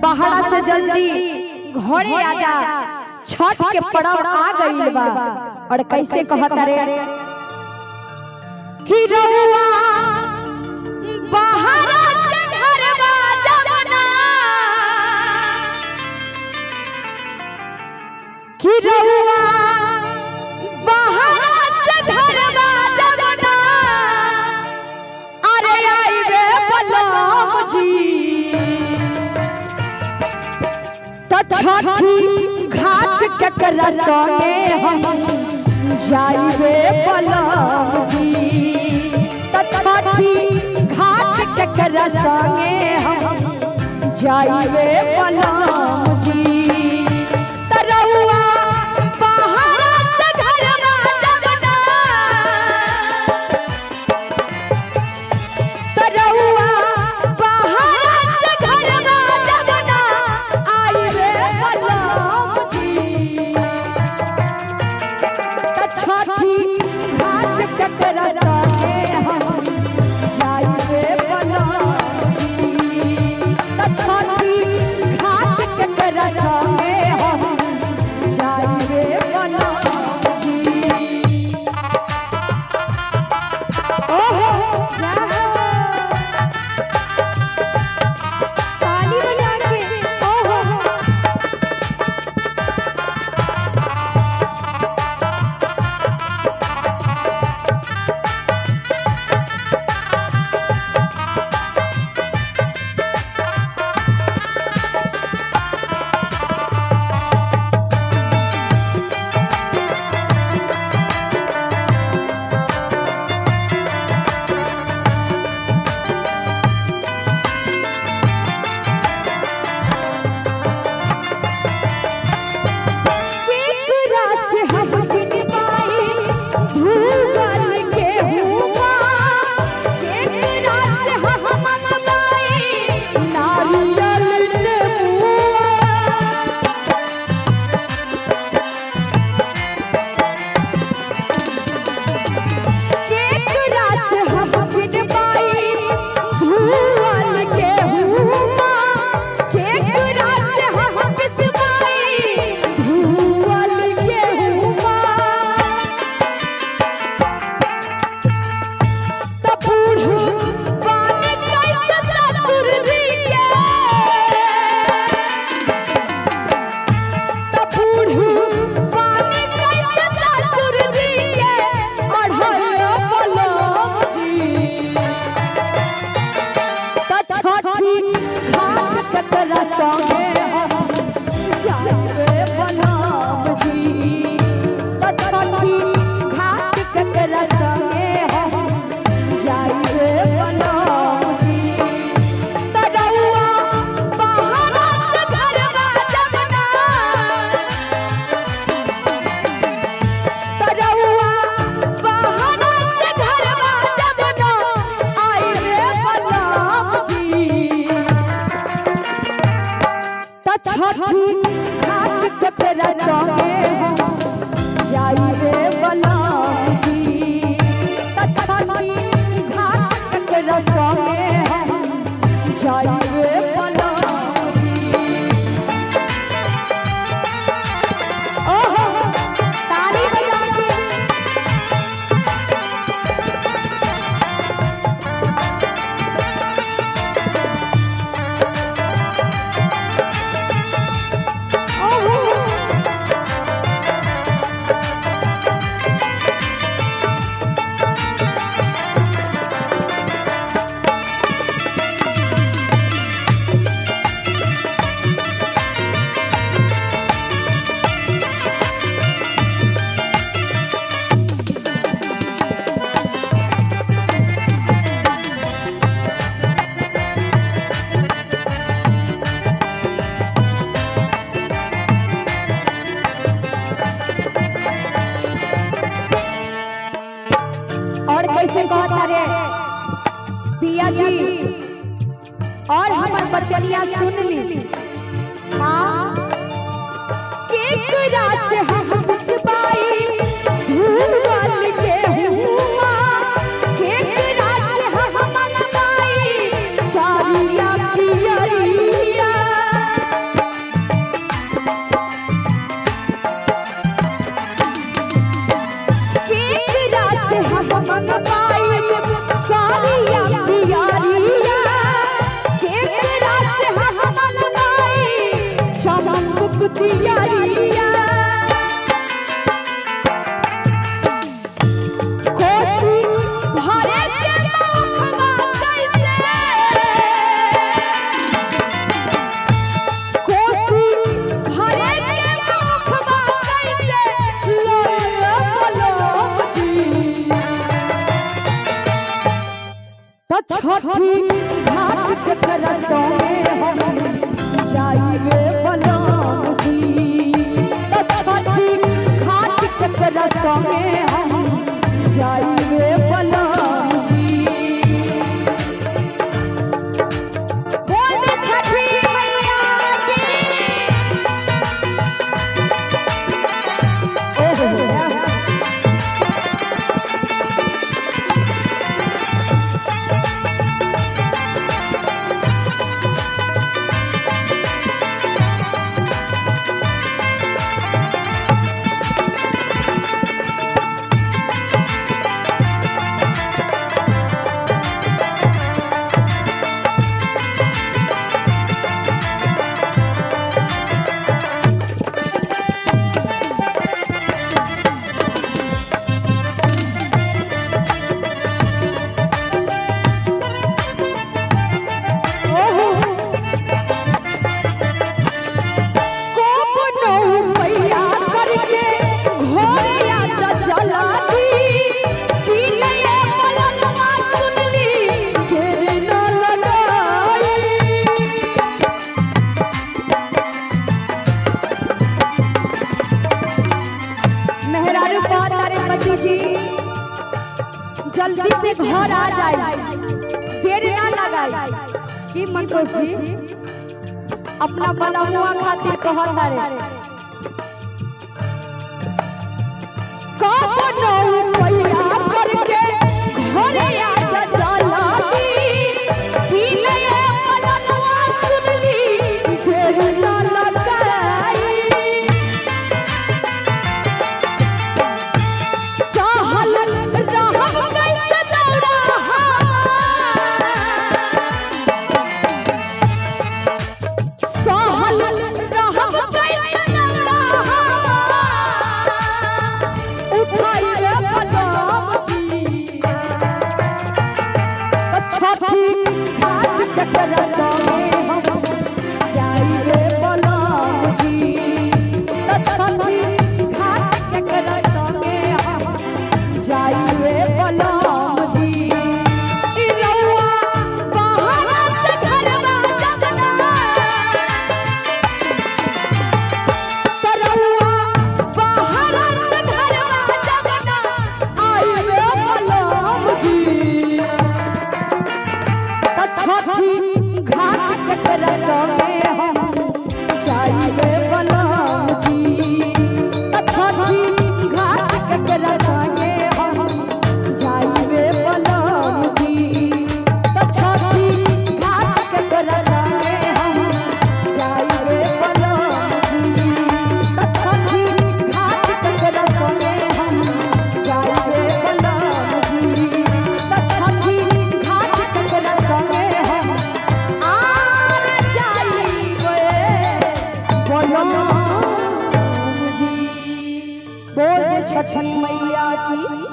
बाहरा से जल्दी घरे आजा, छठ के पर्व आ गइल बा। और कैसे कहता रे कि रउआ बाहरा से घरवा जवना, कि रउआ बाहरा से घरवा जवना, अरे आइबे बलराम जी तो छठी घाट केकरा संगे हम जाइबे बलराम जी, तो छठी घाट केकरा संगे हम जाइबे बलराम जी। तो रउआ बाहरा से घरवा जवना, तो रउआ बाहरा से घरवा जवना, आइबे बलराम जी तो छठी घाट केकरा संगे हम जाइबे बलराम जी, तो छठी घाट केकरा संगे हम जाइबे बलराम जी। ओहो ताली बजा के ओहो केकरा से हम बिन पाई भूगल के हुआ, केकरा से हम मंगवाई नारियल नेबुआ, केकरा से हम बिन पाई भूगल के हुआ, केकरा से हम बिसवाई भूगल के हुआ। तो बूढ़ बाने कैसे ससुर जी के, तो बूढ़ बाने कैसे ससुर जी के, अढ़ाई बलराम जी तो छठी घाट केकरा संगे हम जाइबे बलराम जी, तो छठी घाट केकरा संगे हम जाइबे बलराम जी। तो रउआ बाहरा से घरवा जवना, तो रउआ बाहरा से घरवा जवना, आइबे बलराम जी तो छठी घाट केकरा संगे हम जाइबे बलराम जी, तो छठी घाट केकरा संगे हम जाइबे बलराम जी। ओहो ताली बजा के और कैसे कहता रे पिया जी और हमर बचनिया सुन ली। हाँ केकरा से हम बिसवाई भूगल के हुआ, केकरा से हम मंगवाई सारिया पियरिया, दियारिया कोसी भरे के मुखवा कैसे कोसी भरे के मुखवा कैसे लोया बलम जी तो छठी घाट के तरसों में हम जाइए बलम जी तो छठी घाट के तरसों में हम जाइए बलम जी बोल छठी मैया की ओहो जल्दी से घर आ जाए देर ना लगाए कि मंतोष जी अपना बलमुआ खातिर कहत रे कोनो पैया करके घरे आ जा जल्दी कि नया बलमुआ सुनली देर ना लगाई सहल छठी मैया की